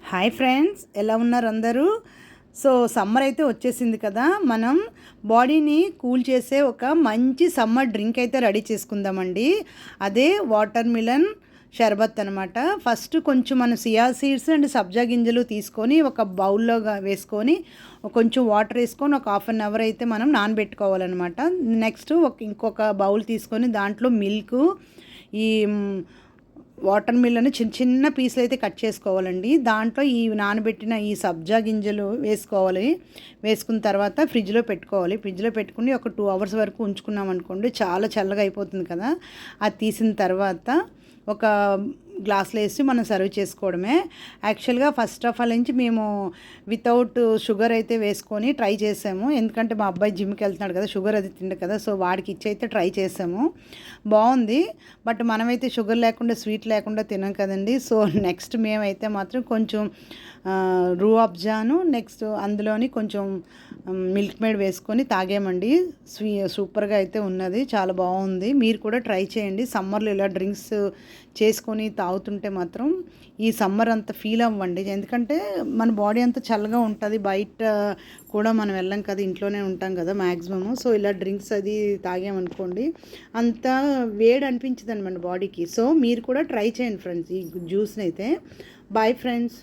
Hi friends, ఎలా ఉన్నారు అందరూ? సో సమ్మర్ అయితే వచ్చేసింది కదా, మనం బాడీని కూల్ చేసే ఒక మంచి సమ్మర్ డ్రింక్ అయితే రెడీ చేసుకుందామండి. అదే వాటర్ మిలన్ షర్బత్ అనమాట. ఫస్ట్ కొంచెం మన సియా సీడ్స్ అండ్ సబ్జా గింజలు తీసుకొని ఒక బౌల్లో వేసుకొని కొంచెం వాటర్ వేసుకొని ఒక హాఫ్ అన్ అవర్ అయితే మనం నానబెట్టుకోవాలన్నమాట. నెక్స్ట్ ఇంకొక బౌల్ తీసుకొని దాంట్లో మిల్క్, ఈ వాటర్ మిల్లని చిన్న చిన్న పీసులు అయితే కట్ చేసుకోవాలండి. దాంట్లో ఈ నానబెట్టిన ఈ సబ్జా గింజలు వేసుకోవాలి. వేసుకున్న తర్వాత ఫ్రిడ్జ్లో పెట్టుకోవాలి. ఫ్రిడ్జ్లో పెట్టుకుని ఒక 2 అవర్స్ వరకు ఉంచుకున్నాం అనుకోండి, చాలా చల్లగా అయిపోతుంది కదా. అది తీసిన తర్వాత ఒక గ్లాస్లో వేసి మనం సర్వ్ చేసుకోవడమే. యాక్చువల్గా ఫస్ట్ ఆఫ్ ఆల్ నుంచి మేము వితౌట్ షుగర్ అయితే వేసుకొని ట్రై చేసాము. ఎందుకంటే మా అబ్బాయి జిమ్కి వెళ్తున్నాడు కదా, షుగర్ అది తిండు కదా, సో వాడికి ఇచ్చి అయితే ట్రై చేసాము. బాగుంది. బట్ మనమైతే షుగర్ లేకుండా స్వీట్ లేకుండా తినాం కదండి. సో నెక్స్ట్ మేమైతే మాత్రం కొంచెం రూ అబ్జాను, నెక్స్ట్ అందులోని కొంచెం మిల్క్ మేడ్ వేసుకొని తాగామండి. సూపర్గా అయితే ఉన్నది, చాలా బాగుంది. మీరు కూడా ట్రై చేయండి. సమ్మర్లో ఇలా డ్రింక్స్ చేసుకొని తాగుతుంటే మాత్రం ఈ సమ్మర్ అంత ఫీల్ అవ్వండి. ఎందుకంటే మన బాడీ అంతా చల్లగా ఉంటుంది. బయట కూడా మనం వెళ్ళాం కదా, ఇంట్లోనే ఉంటాం కదా మ్యాక్సిమము. సో ఇలా డ్రింక్స్ అది తాగామనుకోండి, అంత వేడి అనిపించదు అనమాట బాడీకి. సో మీరు కూడా ట్రై చేయండి ఫ్రెండ్స్ ఈ జ్యూస్ని అయితే. Bye friends.